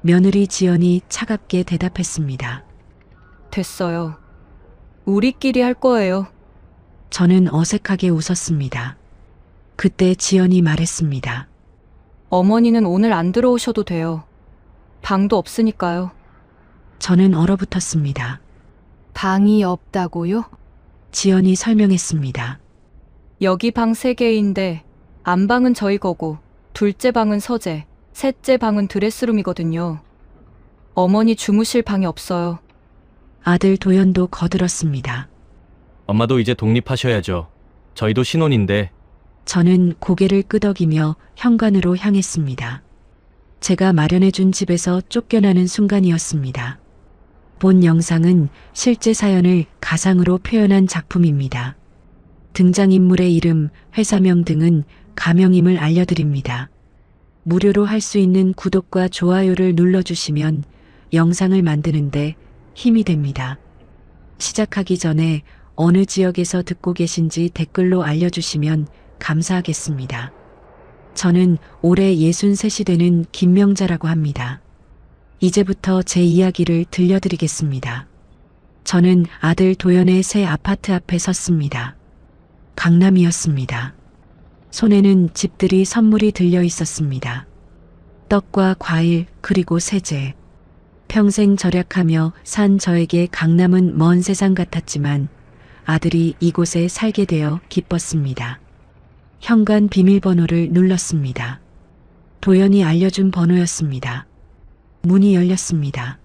며느리 지연이 차갑게 대답했습니다. 됐어요. 우리끼리 할 거예요. 저는 어색하게 웃었습니다. 그때 지연이 말했습니다. 어머니는 오늘 안 들어오셔도 돼요. 방도 없으니까요. 저는 얼어붙었습니다. 방이 없다고요? 지연이 설명했습니다. 여기 방 3개인데 안방은 저희 거고 둘째 방은 서재, 셋째 방은 드레스룸이거든요. 어머니 주무실 방이 없어요. 아들 도연도 거들었습니다. 엄마도 이제 독립하셔야죠. 저희도 신혼인데. 저는 고개를 끄덕이며 현관으로 향했습니다. 제가 마련해준 집에서 쫓겨나는 순간이었습니다. 본 영상은 실제 사연을 가상으로 표현한 작품입니다. 등장인물의 이름, 회사명 등은 가명임을 알려드립니다. 무료로 할 수 있는 구독과 좋아요를 눌러주시면 영상을 만드는데 힘이 됩니다. 시작하기 전에 어느 지역에서 듣고 계신지 댓글로 알려주시면 감사하겠습니다. 저는 올해 63이 되는 김명자라고 합니다. 이제부터 제 이야기를 들려드리겠습니다. 저는 아들 도연의 새 아파트 앞에 섰습니다. 강남이었습니다. 손에는 집들이 선물이 들려 있었습니다. 떡과 과일 그리고 세제. 평생 절약하며 산 저에게 강남은 먼 세상 같았지만 아들이 이곳에 살게 되어 기뻤습니다. 현관 비밀번호를 눌렀습니다. 도연이 알려준 번호였습니다. 문이 열렸습니다.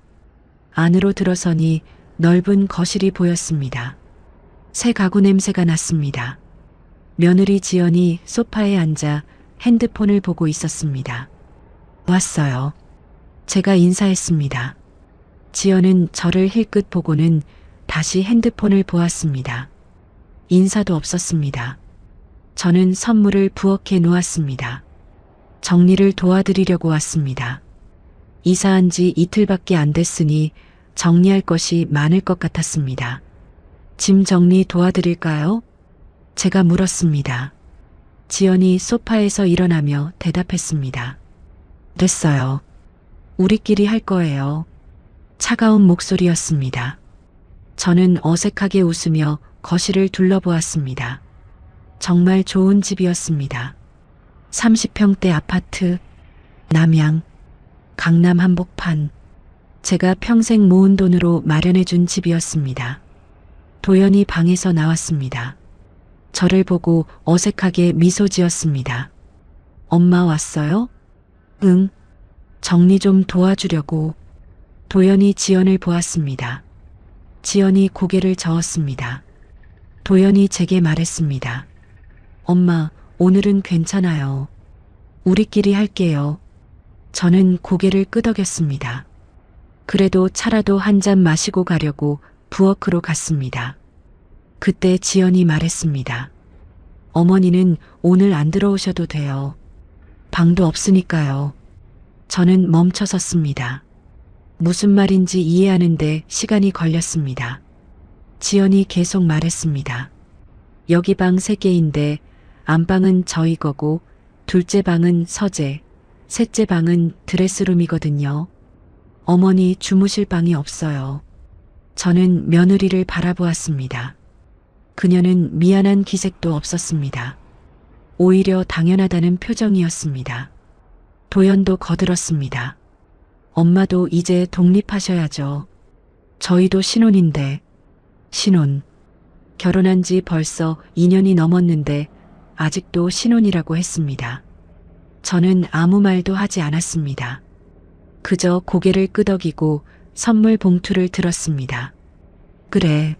안으로 들어서니 넓은 거실이 보였습니다. 새 가구 냄새가 났습니다. 며느리 지연이 소파에 앉아 핸드폰을 보고 있었습니다. 왔어요. 제가 인사했습니다. 지연은 저를 힐끗 보고는 다시 핸드폰을 보았습니다. 인사도 없었습니다. 저는 선물을 부엌에 놓았습니다. 정리를 도와드리려고 왔습니다. 이사한 지 이틀밖에 안 됐으니 정리할 것이 많을 것 같았습니다. 짐 정리 도와드릴까요? 제가 물었습니다. 지연이 소파에서 일어나며 대답했습니다. 됐어요. 우리끼리 할 거예요. 차가운 목소리였습니다. 저는 어색하게 웃으며 거실을 둘러보았습니다. 정말 좋은 집이었습니다. 30평대 아파트, 남양, 강남 한복판. 제가 평생 모은 돈으로 마련해준 집이었습니다. 도연이 방에서 나왔습니다. 저를 보고 어색하게 미소 지었습니다. 엄마 왔어요? 응. 정리 좀 도와주려고. 도연이 지연을 보았습니다. 지연이 고개를 저었습니다. 도연이 제게 말했습니다. 엄마, 오늘은 괜찮아요. 우리끼리 할게요. 저는 고개를 끄덕였습니다. 그래도 차라도 한 잔 마시고 가려고 부엌으로 갔습니다. 그때 지연이 말했습니다. 어머니는 오늘 안 들어오셔도 돼요. 방도 없으니까요. 저는 멈춰섰습니다. 무슨 말인지 이해하는데 시간이 걸렸습니다. 지연이 계속 말했습니다. 여기 방 3개인데 안방은 저희 거고 둘째 방은 서재, 셋째 방은 드레스룸이거든요. 어머니 주무실 방이 없어요. 저는 며느리를 바라보았습니다. 그녀는 미안한 기색도 없었습니다. 오히려 당연하다는 표정이었습니다. 도연도 거들었습니다. 엄마도 이제 독립하셔야죠. 저희도 신혼인데. 신혼. 결혼한 지 벌써 2년이 넘었는데 아직도 신혼이라고 했습니다. 저는 아무 말도 하지 않았습니다. 그저 고개를 끄덕이고 선물 봉투를 들었습니다. 그래,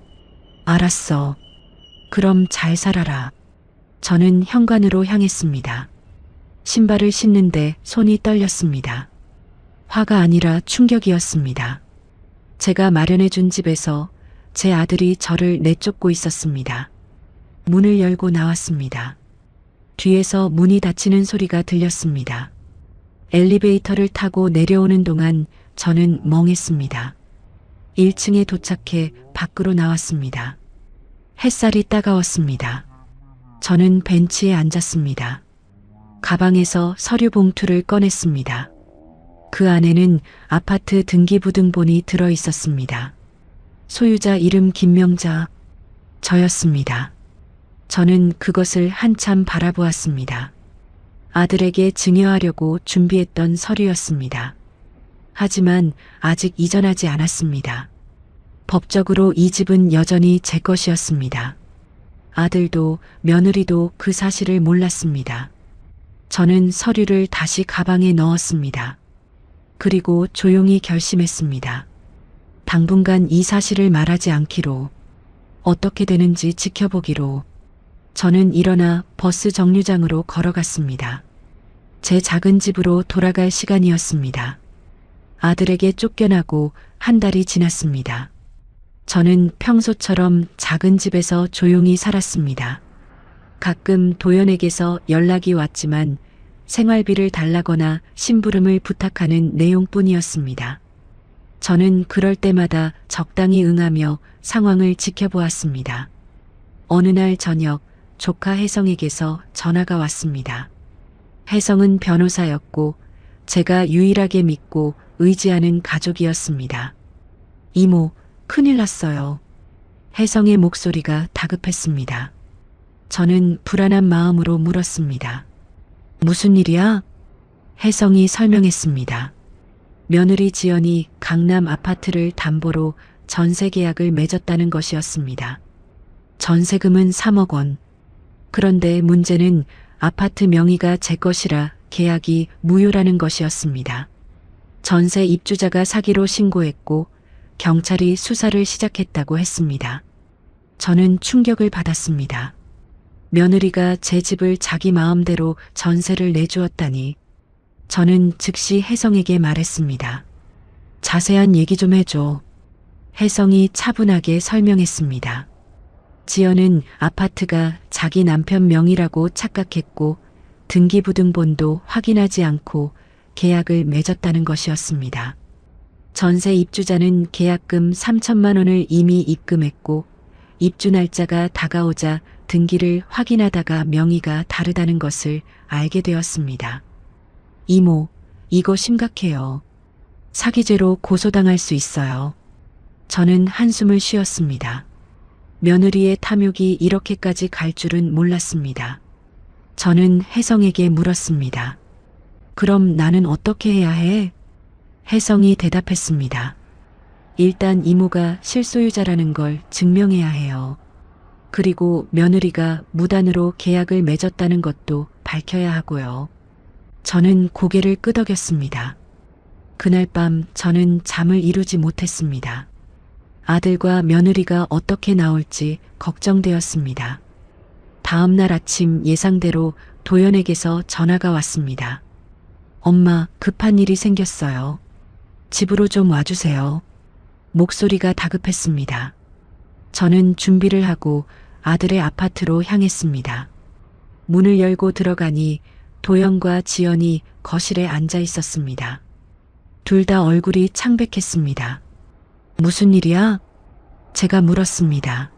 알았어. 그럼 잘 살아라. 저는 현관으로 향했습니다. 신발을 신는데 손이 떨렸습니다. 화가 아니라 충격이었습니다. 제가 마련해준 집에서 제 아들이 저를 내쫓고 있었습니다. 문을 열고 나왔습니다. 뒤에서 문이 닫히는 소리가 들렸습니다. 엘리베이터를 타고 내려오는 동안 저는 멍했습니다. 1층에 도착해 밖으로 나왔습니다. 햇살이 따가웠습니다. 저는 벤치에 앉았습니다. 가방에서 서류 봉투를 꺼냈습니다. 그 안에는 아파트 등기부등본이 들어 있었습니다. 소유자 이름 김명자, 저였습니다. 저는 그것을 한참 바라보았습니다. 아들에게 증여하려고 준비했던 서류였습니다. 하지만 아직 이전하지 않았습니다. 법적으로 이 집은 여전히 제 것이었습니다. 아들도 며느리도 그 사실을 몰랐습니다. 저는 서류를 다시 가방에 넣었습니다. 그리고 조용히 결심했습니다. 당분간 이 사실을 말하지 않기로, 어떻게 되는지 지켜보기로. 저는 일어나 버스 정류장으로 걸어갔습니다. 제 작은 집으로 돌아갈 시간이었습니다. 아들에게 쫓겨나고 한 달이 지났습니다. 저는 평소처럼 작은 집에서 조용히 살았습니다. 가끔 도연에게서 연락이 왔지만 생활비를 달라거나 심부름을 부탁하는 내용뿐이었습니다. 저는 그럴 때마다 적당히 응하며 상황을 지켜보았습니다. 어느 날 저녁, 조카 혜성에게서 전화가 왔습니다. 혜성은 변호사였고 제가 유일하게 믿고 의지하는 가족이었습니다. 이모, 큰일 났어요. 혜성의 목소리가 다급했습니다. 저는 불안한 마음으로 물었습니다. 무슨 일이야? 혜성이 설명했습니다. 며느리 지연이 강남 아파트를 담보로 전세 계약을 맺었다는 것이었습니다. 전세금은 3억 원. 그런데 문제는 아파트 명의가 제 것이라 계약이 무효라는 것이었습니다. 전세 입주자가 사기로 신고했고 경찰이 수사를 시작했다고 했습니다. 저는 충격을 받았습니다. 며느리가 제 집을 자기 마음대로 전세를 내주었다니. 저는 즉시 혜성에게 말했습니다. 자세한 얘기 좀 해줘. 혜성이 차분하게 설명했습니다. 지연은 아파트가 자기 남편 명의라고 착각했고 등기부등본도 확인하지 않고 계약을 맺었다는 것이었습니다. 전세 입주자는 계약금 3천만 원을 이미 입금했고 입주 날짜가 다가오자 등기를 확인하다가 명의가 다르다는 것을 알게 되었습니다. 이모, 이거 심각해요. 사기죄로 고소당할 수 있어요. 저는 한숨을 쉬었습니다. 며느리의 탐욕이 이렇게까지 갈 줄은 몰랐습니다. 저는 혜성에게 물었습니다. 그럼 나는 어떻게 해야 해? 혜성이 대답했습니다. 일단 이모가 실소유자라는 걸 증명해야 해요. 그리고 며느리가 무단으로 계약을 맺었다는 것도 밝혀야 하고요. 저는 고개를 끄덕였습니다. 그날 밤 저는 잠을 이루지 못했습니다. 아들과 며느리가 어떻게 나올지 걱정되었습니다. 다음 날 아침 예상대로 도연에게서 전화가 왔습니다. 엄마, 급한 일이 생겼어요. 집으로 좀 와주세요. 목소리가 다급했습니다. 저는 준비를 하고 아들의 아파트로 향했습니다. 문을 열고 들어가니 도연과 지연이 거실에 앉아 있었습니다. 둘 다 얼굴이 창백했습니다. 무슨 일이야? 제가 물었습니다.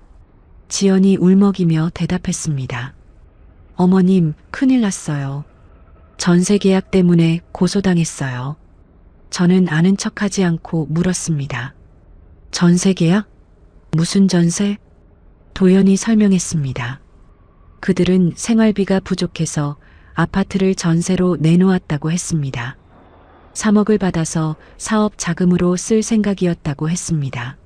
지연이 울먹이며 대답했습니다. 어머님, 큰일 났어요. 전세 계약 때문에 고소당했어요. 저는 아는 척하지 않고 물었습니다. 전세 계약? 무슨 전세? 도연이 설명했습니다. 그들은 생활비가 부족해서 아파트를 전세로 내놓았다고 했습니다. 3억을 받아서 사업 자금으로 쓸 생각이었다고 했습니다.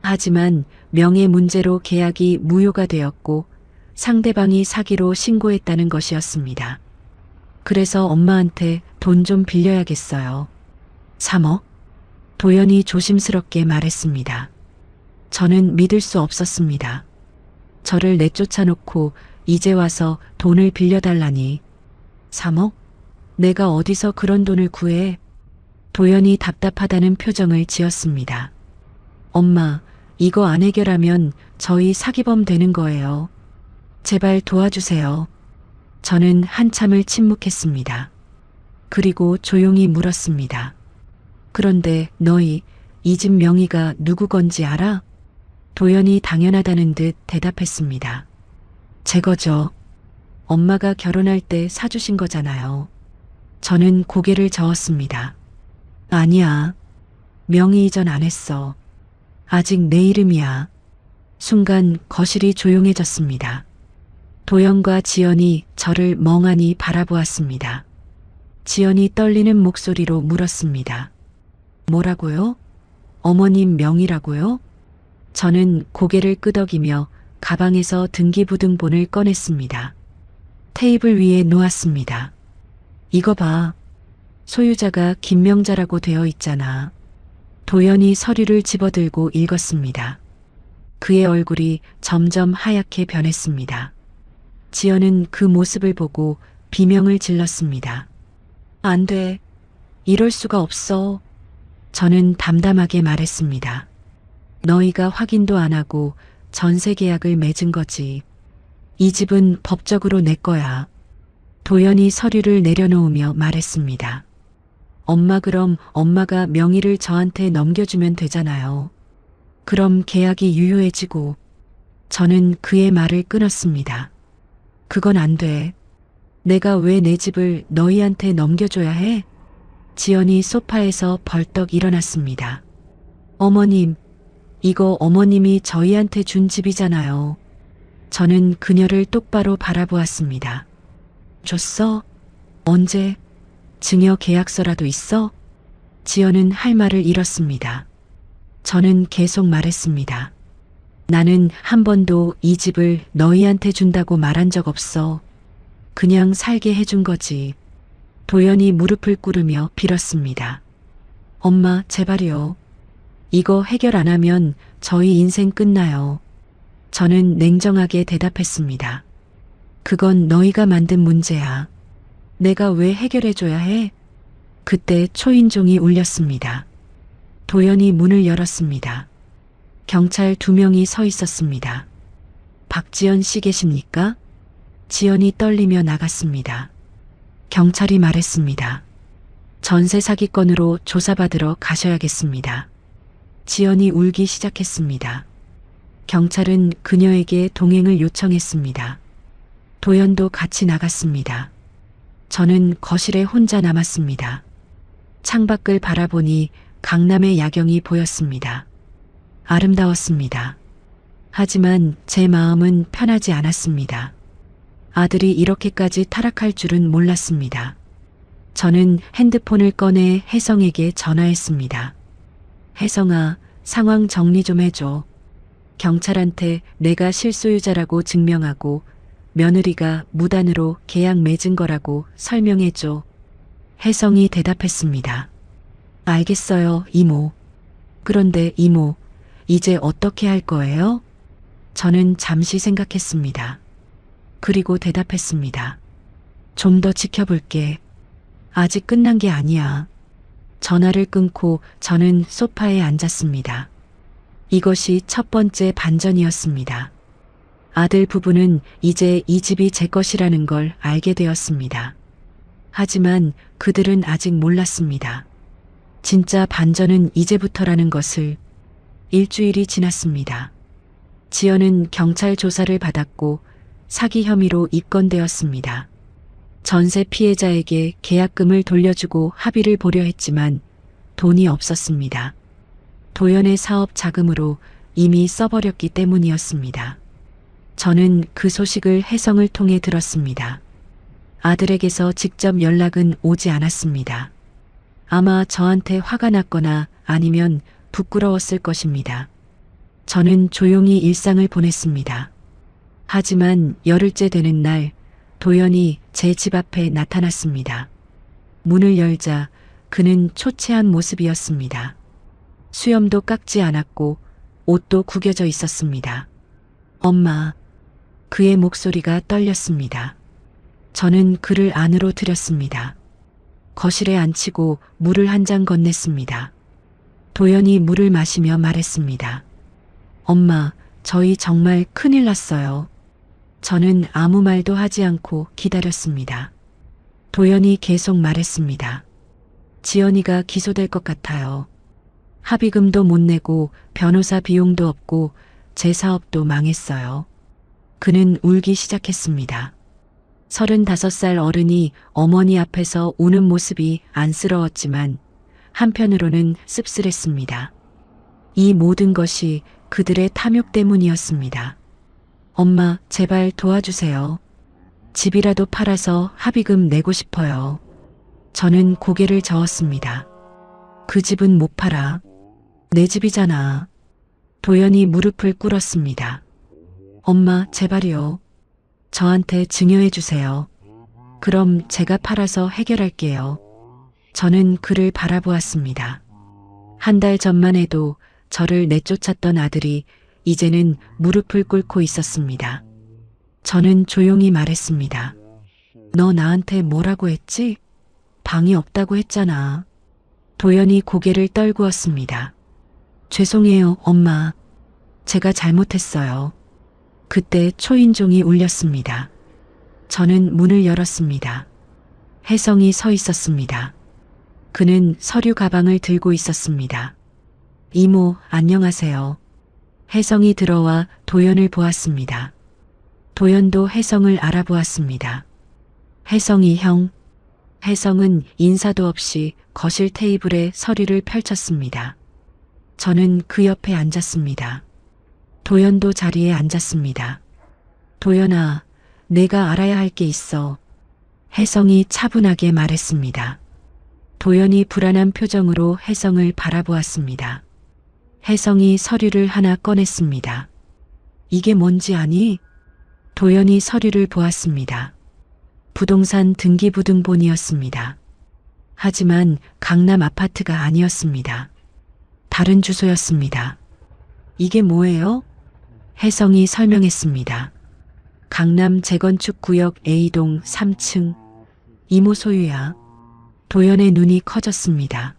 하지만 명예 문제로 계약이 무효가 되었고 상대방이 사기로 신고했다는 것이었습니다. 그래서 엄마한테 돈 좀 빌려야겠어요. 3억? 도연이 조심스럽게 말했습니다. 저는 믿을 수 없었습니다. 저를 내쫓아놓고 이제 와서 돈을 빌려달라니. 3억? 내가 어디서 그런 돈을 구해? 도연이 답답하다는 표정을 지었습니다. 엄마, 이거 안 해결하면 저희 사기범 되는 거예요. 제발 도와주세요. 저는 한참을 침묵했습니다. 그리고 조용히 물었습니다. 그런데 너희 이 집 명의가 누구 건지 알아? 도연이 당연하다는 듯 대답했습니다. 제 거죠. 엄마가 결혼할 때 사주신 거잖아요. 저는 고개를 저었습니다. 아니야. 명의 이전 안 했어. 아직 내 이름이야. 순간 거실이 조용해졌습니다. 도연과 지연이 저를 멍하니 바라보았습니다. 지연이 떨리는 목소리로 물었습니다. 뭐라고요? 어머님 명의라고요? 저는 고개를 끄덕이며 가방에서 등기부등본을 꺼냈습니다. 테이블 위에 놓았습니다. 이거 봐. 소유자가 김명자라고 되어 있잖아. 도연이 서류를 집어들고 읽었습니다. 그의 얼굴이 점점 하얗게 변했습니다. 지연은 그 모습을 보고 비명을 질렀습니다. 안 돼. 이럴 수가 없어. 저는 담담하게 말했습니다. 너희가 확인도 안 하고 전세 계약을 맺은 거지. 이 집은 법적으로 내 거야. 도연이 서류를 내려놓으며 말했습니다. 엄마, 그럼 엄마가 명의를 저한테 넘겨주면 되잖아요. 그럼 계약이 유효해지고. 저는 그의 말을 끊었습니다. 그건 안 돼. 내가 왜 내 집을 너희한테 넘겨줘야 해? 지연이 소파에서 벌떡 일어났습니다. 어머님, 이거 어머님이 저희한테 준 집이잖아요. 저는 그녀를 똑바로 바라보았습니다. 줬어? 언제? 증여 계약서라도 있어? 지연은 할 말을 잃었습니다. 저는 계속 말했습니다. 나는 한 번도 이 집을 너희한테 준다고 말한 적 없어. 그냥 살게 해준 거지. 도연이 무릎을 꿇으며 빌었습니다. 엄마, 제발요. 이거 해결 안 하면 저희 인생 끝나요. 저는 냉정하게 대답했습니다. 그건 너희가 만든 문제야. 내가 왜 해결해줘야 해? 그때 초인종이 울렸습니다. 도연이 문을 열었습니다. 경찰 2명이 서 있었습니다. 박지연 씨 계십니까? 지연이 떨리며 나갔습니다. 경찰이 말했습니다. 전세 사기건으로 조사받으러 가셔야겠습니다. 지연이 울기 시작했습니다. 경찰은 그녀에게 동행을 요청했습니다. 도연도 같이 나갔습니다. 저는 거실에 혼자 남았습니다. 창밖을 바라보니 강남의 야경이 보였습니다. 아름다웠습니다. 하지만 제 마음은 편하지 않았습니다. 아들이 이렇게까지 타락할 줄은 몰랐습니다. 저는 핸드폰을 꺼내 혜성에게 전화했습니다. 혜성아, 상황 정리 좀 해줘. 경찰한테 내가 실소유자라고 증명하고 며느리가 무단으로 계약 맺은 거라고 설명해줘. 혜성이 대답했습니다. 알겠어요, 이모. 그런데 이모, 이제 어떻게 할 거예요? 저는 잠시 생각했습니다. 그리고 대답했습니다. 좀 더 지켜볼게. 아직 끝난 게 아니야. 전화를 끊고 저는 소파에 앉았습니다. 이것이 첫 번째 반전이었습니다. 아들 부부는 이제 이 집이 제 것이라는 걸 알게 되었습니다. 하지만 그들은 아직 몰랐습니다. 진짜 반전은 이제부터라는 것을. 일주일이 지났습니다. 지연은 경찰 조사를 받았고 사기 혐의로 입건되었습니다. 전세 피해자에게 계약금을 돌려주고 합의를 보려 했지만 돈이 없었습니다. 도연의 사업 자금으로 이미 써버렸기 때문이었습니다. 저는 그 소식을 혜성을 통해 들었습니다. 아들에게서 직접 연락은 오지 않았습니다. 아마 저한테 화가 났거나 아니면 부끄러웠을 것입니다. 저는 조용히 일상을 보냈습니다. 하지만 열흘째 되는 날 도연이 제 집 앞에 나타났습니다. 문을 열자 그는 초췌한 모습이었습니다. 수염도 깎지 않았고 옷도 구겨져 있었습니다. 엄마. 그의 목소리가 떨렸습니다. 저는 그를 안으로 들였습니다. 거실에 앉히고 물을 한 잔 건넸습니다. 도연이 물을 마시며 말했습니다. 엄마, 저희 정말 큰일 났어요. 저는 아무 말도 하지 않고 기다렸습니다. 도연이 계속 말했습니다. 지연이가 기소될 것 같아요. 합의금도 못 내고 변호사 비용도 없고 제 사업도 망했어요. 그는 울기 시작했습니다. 35살 어른이 어머니 앞에서 우는 모습이 안쓰러웠지만 한편으로는 씁쓸했습니다. 이 모든 것이 그들의 탐욕 때문이었습니다. 엄마, 제발 도와주세요. 집이라도 팔아서 합의금 내고 싶어요. 저는 고개를 저었습니다. 그 집은 못 팔아. 내 집이잖아. 도연이 무릎을 꿇었습니다. 엄마, 제발요. 저한테 증여해 주세요. 그럼 제가 팔아서 해결할게요. 저는 그를 바라보았습니다. 한 달 전만 해도 저를 내쫓았던 아들이 이제는 무릎을 꿇고 있었습니다. 저는 조용히 말했습니다. 너 나한테 뭐라고 했지? 방이 없다고 했잖아. 도연이 고개를 떨구었습니다. 죄송해요, 엄마. 제가 잘못했어요. 그때 초인종이 울렸습니다. 저는 문을 열었습니다. 혜성이 서 있었습니다. 그는 서류 가방을 들고 있었습니다. 이모, 안녕하세요. 혜성이 들어와 도연을 보았습니다. 도연도 혜성을 알아보았습니다. 혜성이 형. 혜성은 인사도 없이 거실 테이블에 서류를 펼쳤습니다. 저는 그 옆에 앉았습니다. 도연도 자리에 앉았습니다. 도연아, 내가 알아야 할 게 있어. 혜성이 차분하게 말했습니다. 도연이 불안한 표정으로 혜성을 바라보았습니다. 혜성이 서류를 하나 꺼냈습니다. 이게 뭔지 아니? 도연이 서류를 보았습니다. 부동산 등기부등본이었습니다. 하지만 강남 아파트가 아니었습니다. 다른 주소였습니다. 이게 뭐예요? 혜성이 설명했습니다. 강남 재건축구역 A동 3층. 이모 소유야. 도연의 눈이 커졌습니다.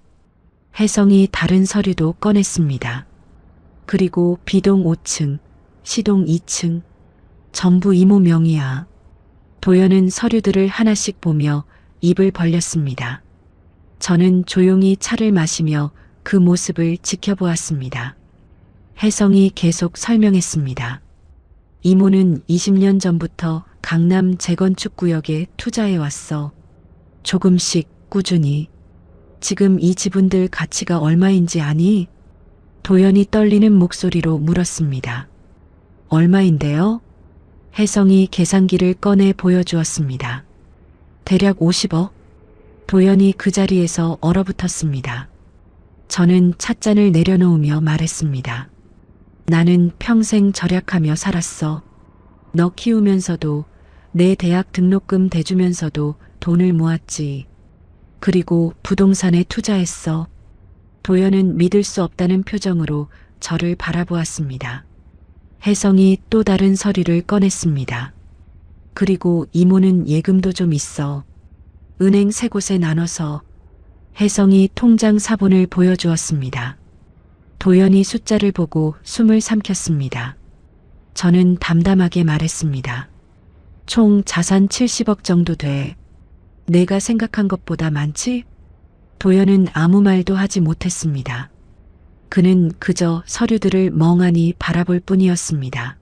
혜성이 다른 서류도 꺼냈습니다. 그리고 B동 5층, C동 2층. 전부 이모 명의야. 도연은 서류들을 하나씩 보며 입을 벌렸습니다. 저는 조용히 차를 마시며 그 모습을 지켜보았습니다. 혜성이 계속 설명했습니다. 이모는 20년 전부터 강남 재건축 구역에 투자해 왔어. 조금씩 꾸준히. 지금 이 지분들 가치가 얼마인지 아니? 도연이 떨리는 목소리로 물었습니다. 얼마인데요? 혜성이 계산기를 꺼내 보여주었습니다. 대략 50억? 도연이 그 자리에서 얼어붙었습니다. 저는 찻잔을 내려놓으며 말했습니다. 나는 평생 절약하며 살았어. 너 키우면서도 내 대학 등록금 대주면서도 돈을 모았지. 그리고 부동산에 투자했어. 도연은 믿을 수 없다는 표정으로 저를 바라보았습니다. 혜성이 또 다른 서류를 꺼냈습니다. 그리고 이모는 예금도 좀 있어. 은행 3곳에 나눠서. 혜성이 통장 사본을 보여주었습니다. 도연이 숫자를 보고 숨을 삼켰습니다. 저는 담담하게 말했습니다. 총 자산 70억 정도 돼. 내가 생각한 것보다 많지? 도연은 아무 말도 하지 못했습니다. 그는 그저 서류들을 멍하니 바라볼 뿐이었습니다.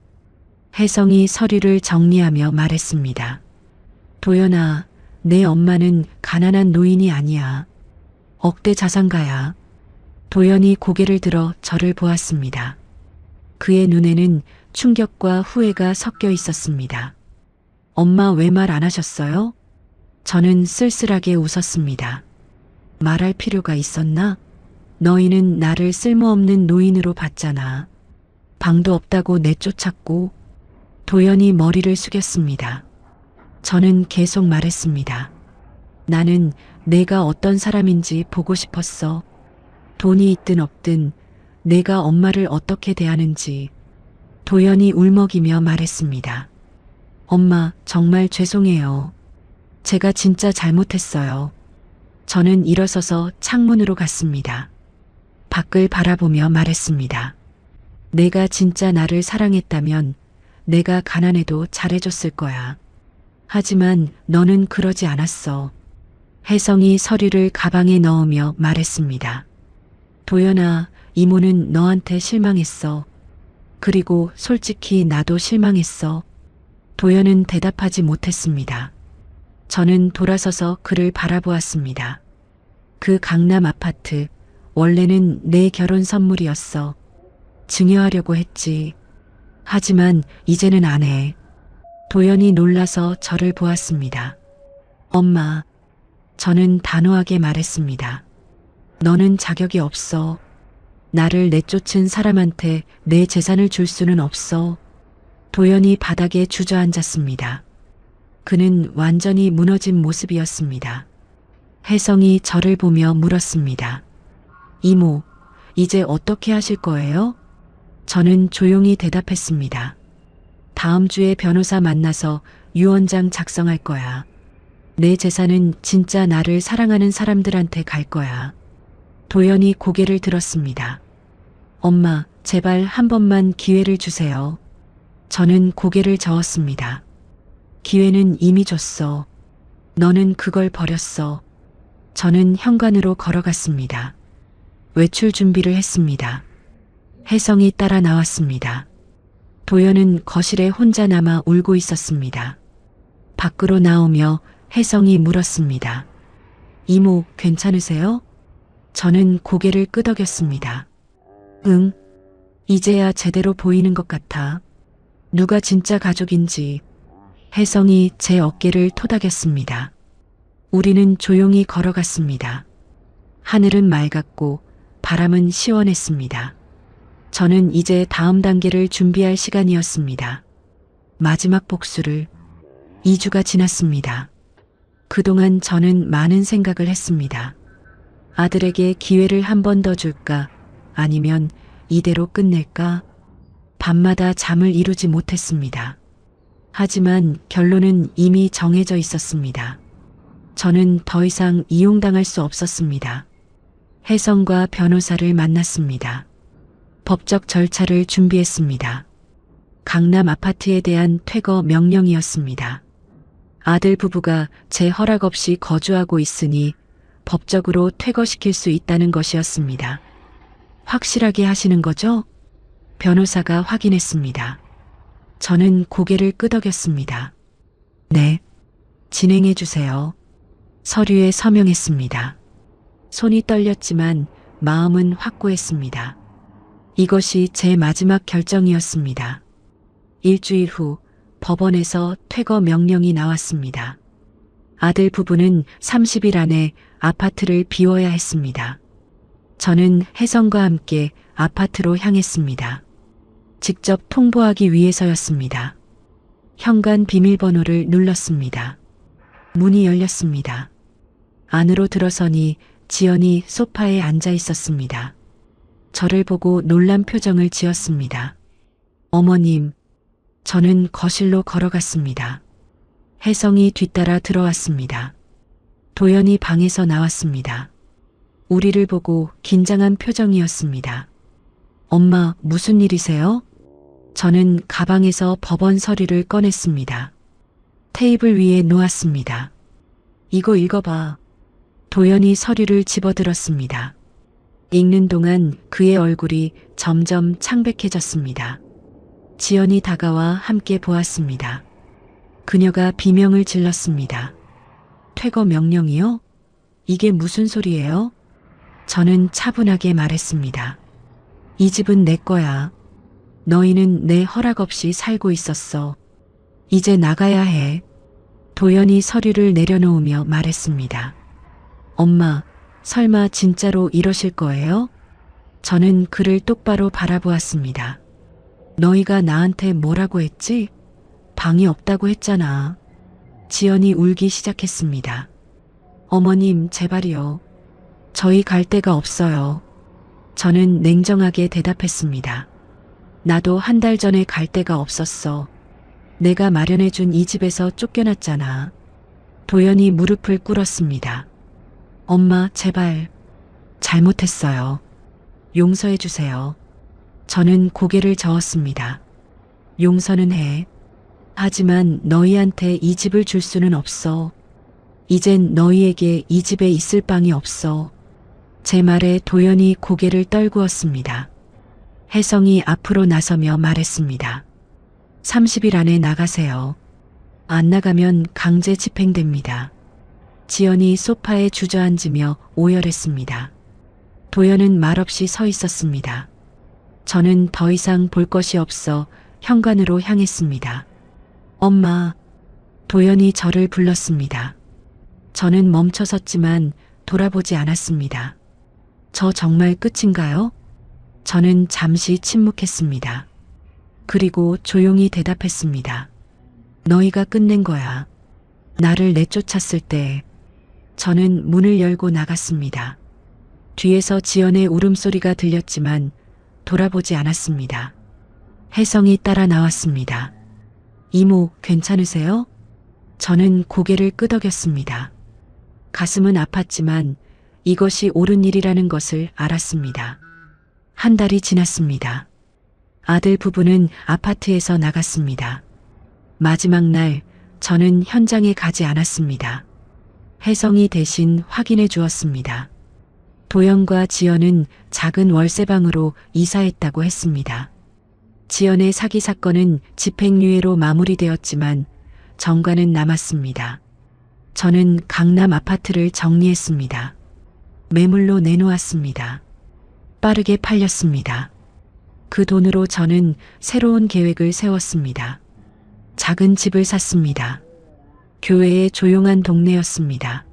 혜성이 서류를 정리하며 말했습니다. 도연아, 내 엄마는 가난한 노인이 아니야. 억대 자산가야. 도연이 고개를 들어 저를 보았습니다. 그의 눈에는 충격과 후회가 섞여 있었습니다. 엄마 왜 말 안 하셨어요? 저는 쓸쓸하게 웃었습니다. 말할 필요가 있었나? 너희는 나를 쓸모없는 노인으로 봤잖아. 방도 없다고 내쫓았고. 도연이 머리를 숙였습니다. 저는 계속 말했습니다. 나는 내가 어떤 사람인지 보고 싶었어. 돈이 있든 없든 내가 엄마를 어떻게 대하는지. 도연이 울먹이며 말했습니다. 엄마, 정말 죄송해요. 제가 진짜 잘못했어요. 저는 일어서서 창문으로 갔습니다. 밖을 바라보며 말했습니다. 내가 진짜 나를 사랑했다면 내가 가난해도 잘해줬을 거야. 하지만 너는 그러지 않았어. 혜성이 서류를 가방에 넣으며 말했습니다. 도연아, 이모는 너한테 실망했어. 그리고 솔직히 나도 실망했어. 도연은 대답하지 못했습니다. 저는 돌아서서 그를 바라보았습니다. 그 강남 아파트, 원래는 내 결혼 선물이었어. 증여하려고 했지. 하지만 이제는 안 해. 도연이 놀라서 저를 보았습니다. 엄마, 저는 단호하게 말했습니다. 너는 자격이 없어. 나를 내쫓은 사람한테 내 재산을 줄 수는 없어. 도연이 바닥에 주저앉았습니다. 그는 완전히 무너진 모습이었습니다. 혜성이 저를 보며 물었습니다. 이모, 이제 어떻게 하실 거예요? 저는 조용히 대답했습니다. 다음 주에 변호사 만나서 유언장 작성할 거야. 내 재산은 진짜 나를 사랑하는 사람들한테 갈 거야. 도연이 고개를 들었습니다. 엄마, 제발 한 번만 기회를 주세요. 저는 고개를 저었습니다. 기회는 이미 줬어. 너는 그걸 버렸어. 저는 현관으로 걸어갔습니다. 외출 준비를 했습니다. 혜성이 따라 나왔습니다. 도연은 거실에 혼자 남아 울고 있었습니다. 밖으로 나오며 혜성이 물었습니다. 이모, 괜찮으세요? 저는 고개를 끄덕였습니다. 응, 이제야 제대로 보이는 것 같아. 누가 진짜 가족인지. 혜성이 제 어깨를 토닥였습니다. 우리는 조용히 걸어갔습니다. 하늘은 맑았고 바람은 시원했습니다. 저는 이제 다음 단계를 준비할 시간이었습니다. 마지막 복수를. 2주가 지났습니다. 그동안 저는 많은 생각을 했습니다. 아들에게 기회를 한 번 더 줄까? 아니면 이대로 끝낼까? 밤마다 잠을 이루지 못했습니다. 하지만 결론은 이미 정해져 있었습니다. 저는 더 이상 이용당할 수 없었습니다. 혜성과 변호사를 만났습니다. 법적 절차를 준비했습니다. 강남 아파트에 대한 퇴거 명령이었습니다. 아들 부부가 제 허락 없이 거주하고 있으니 법적으로 퇴거시킬 수 있다는 것이었습니다. 확실하게 하시는 거죠? 변호사가 확인했습니다. 저는 고개를 끄덕였습니다. 네, 진행해 주세요. 서류에 서명했습니다. 손이 떨렸지만 마음은 확고했습니다. 이것이 제 마지막 결정이었습니다. 일주일 후 법원에서 퇴거 명령이 나왔습니다. 아들 부부는 30일 안에 아파트를 비워야 했습니다. 저는 혜성과 함께 아파트로 향했습니다. 직접 통보하기 위해서였습니다. 현관 비밀번호를 눌렀습니다. 문이 열렸습니다. 안으로 들어서니 지연이 소파에 앉아 있었습니다. 저를 보고 놀란 표정을 지었습니다. 어머님, 저는 거실로 걸어갔습니다. 혜성이 뒤따라 들어왔습니다. 도연이 방에서 나왔습니다. 우리를 보고 긴장한 표정이었습니다. 엄마, 무슨 일이세요? 저는 가방에서 법원 서류를 꺼냈습니다. 테이블 위에 놓았습니다. 이거 읽어봐. 도연이 서류를 집어들었습니다. 읽는 동안 그의 얼굴이 점점 창백해졌습니다. 지연이 다가와 함께 보았습니다. 그녀가 비명을 질렀습니다. 퇴거 명령이요? 이게 무슨 소리예요? 저는 차분하게 말했습니다. 이 집은 내 거야. 너희는 내 허락 없이 살고 있었어. 이제 나가야 해. 도연이 서류를 내려놓으며 말했습니다. 엄마, 설마 진짜로 이러실 거예요? 저는 그를 똑바로 바라보았습니다. 너희가 나한테 뭐라고 했지? 방이 없다고 했잖아. 지연이 울기 시작했습니다. 어머님, 제발이요. 저희 갈 데가 없어요. 저는 냉정하게 대답했습니다. 나도 한 달 전에 갈 데가 없었어. 내가 마련해준 이 집에서 쫓겨났잖아. 도연이 무릎을 꿇었습니다. 엄마, 제발. 잘못했어요. 용서해 주세요. 저는 고개를 저었습니다. 용서는 해. 하지만 너희한테 이 집을 줄 수는 없어. 이젠 너희에게 이 집에 있을 방이 없어. 제 말에 도연이 고개를 떨구었습니다. 혜성이 앞으로 나서며 말했습니다. 30일 안에 나가세요. 안 나가면 강제 집행됩니다. 지연이 소파에 주저앉으며 오열했습니다. 도연은 말없이 서 있었습니다. 저는 더 이상 볼 것이 없어 현관으로 향했습니다. 엄마. 도연이 저를 불렀습니다. 저는 멈춰섰지만 돌아보지 않았습니다. 저 정말 끝인가요? 저는 잠시 침묵했습니다. 그리고 조용히 대답했습니다. 너희가 끝낸 거야. 나를 내쫓았을 때. 저는 문을 열고 나갔습니다. 뒤에서 지연의 울음소리가 들렸지만 돌아보지 않았습니다. 혜성이 따라 나왔습니다. 이모, 괜찮으세요? 저는 고개를 끄덕였습니다. 가슴은 아팠지만 이것이 옳은 일이라는 것을 알았습니다. 한 달이 지났습니다. 아들 부부는 아파트에서 나갔습니다. 마지막 날 저는 현장에 가지 않았습니다. 혜성이 대신 확인해 주었습니다. 도연과 지연은 작은 월세방으로 이사했다고 했습니다. 지연의 사기 사건은 집행유예로 마무리되었지만 정과는 남았습니다. 저는 강남 아파트를 정리했습니다. 매물로 내놓았습니다. 빠르게 팔렸습니다. 그 돈으로 저는 새로운 계획을 세웠습니다. 작은 집을 샀습니다. 교외의 조용한 동네였습니다.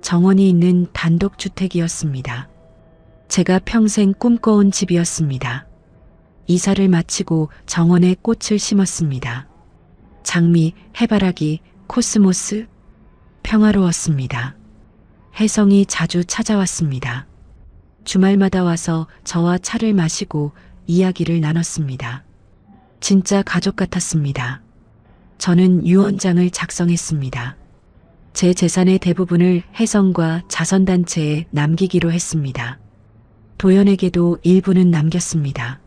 정원이 있는 단독주택이었습니다. 제가 평생 꿈꿔온 집이었습니다. 이사를 마치고 정원에 꽃을 심었습니다. 장미, 해바라기, 코스모스, 평화로웠습니다. 혜성이 자주 찾아왔습니다. 주말마다 와서 저와 차를 마시고 이야기를 나눴습니다. 진짜 가족 같았습니다. 저는 유언장을 작성했습니다. 제 재산의 대부분을 혜성과 자선단체에 남기기로 했습니다. 도연에게도 일부는 남겼습니다.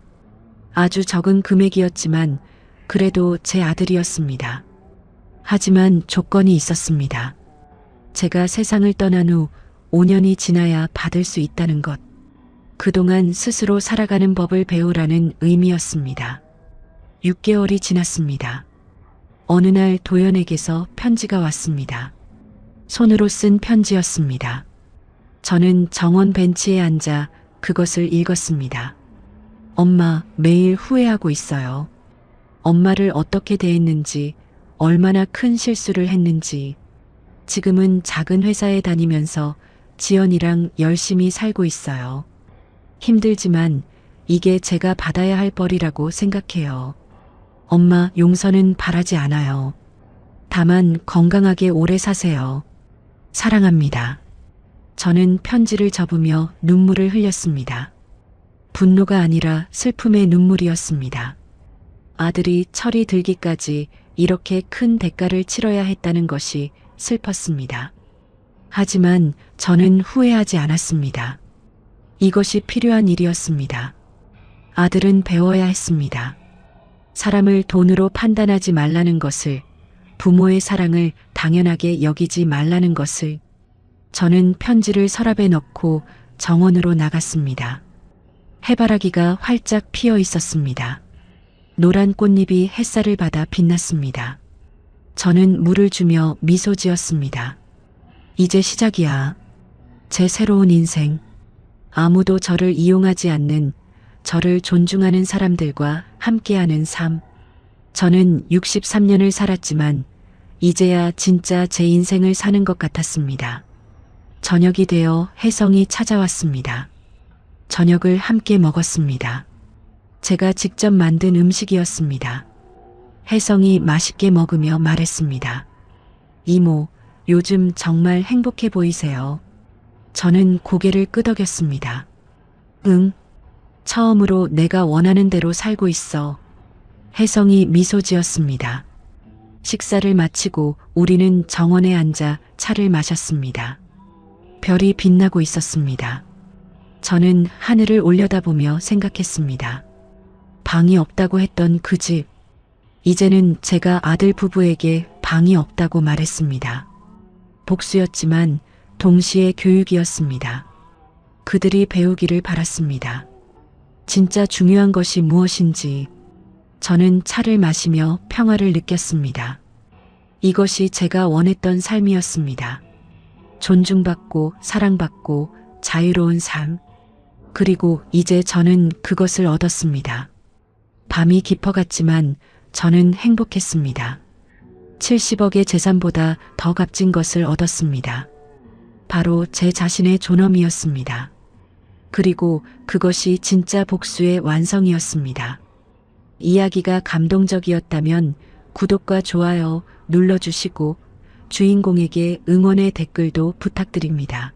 아주 적은 금액이었지만 그래도 제 아들이었습니다. 하지만 조건이 있었습니다. 제가 세상을 떠난 후 5년이 지나야 받을 수 있다는 것. 그동안 스스로 살아가는 법을 배우라는 의미였습니다. 6개월이 지났습니다. 어느 날 도연에게서 편지가 왔습니다. 손으로 쓴 편지였습니다. 저는 정원 벤치에 앉아 그것을 읽었습니다. 엄마, 매일 후회하고 있어요. 엄마를 어떻게 대했는지, 얼마나 큰 실수를 했는지. 지금은 작은 회사에 다니면서 지연이랑 열심히 살고 있어요. 힘들지만 이게 제가 받아야 할 벌이라고 생각해요. 엄마, 용서는 바라지 않아요. 다만 건강하게 오래 사세요. 사랑합니다. 저는 편지를 접으며 눈물을 흘렸습니다. 분노가 아니라 슬픔의 눈물이었습니다. 아들이 철이 들기까지 이렇게 큰 대가를 치러야 했다는 것이 슬펐습니다. 하지만 저는 후회하지 않았습니다. 이것이 필요한 일이었습니다. 아들은 배워야 했습니다. 사람을 돈으로 판단하지 말라는 것을, 부모의 사랑을 당연하게 여기지 말라는 것을. 저는 편지를 서랍에 넣고 정원으로 나갔습니다. 해바라기가 활짝 피어 있었습니다. 노란 꽃잎이 햇살을 받아 빛났습니다. 저는 물을 주며 미소 지었습니다. 이제 시작이야. 제 새로운 인생. 아무도 저를 이용하지 않는, 저를 존중하는 사람들과 함께하는 삶. 저는 63년을 살았지만 이제야 진짜 제 인생을 사는 것 같았습니다. 저녁이 되어 혜성이 찾아왔습니다. 저녁을 함께 먹었습니다. 제가 직접 만든 음식이었습니다. 혜성이 맛있게 먹으며 말했습니다. 이모, 요즘 정말 행복해 보이세요. 저는 고개를 끄덕였습니다. 응. 처음으로 내가 원하는 대로 살고 있어. 혜성이 미소 지었습니다. 식사를 마치고 우리는 정원에 앉아 차를 마셨습니다. 별이 빛나고 있었습니다. 저는 하늘을 올려다보며 생각했습니다. 방이 없다고 했던 그 집. 이제는 제가 아들 부부에게 방이 없다고 말했습니다. 복수였지만 동시에 교육이었습니다. 그들이 배우기를 바랐습니다. 진짜 중요한 것이 무엇인지. 저는 차를 마시며 평화를 느꼈습니다. 이것이 제가 원했던 삶이었습니다. 존중받고 사랑받고 자유로운 삶. 그리고 이제 저는 그것을 얻었습니다. 밤이 깊어갔지만 저는 행복했습니다. 70억의 재산보다 더 값진 것을 얻었습니다. 바로 제 자신의 존엄이었습니다. 그리고 그것이 진짜 복수의 완성이었습니다. 이야기가 감동적이었다면 구독과 좋아요 눌러주시고 주인공에게 응원의 댓글도 부탁드립니다.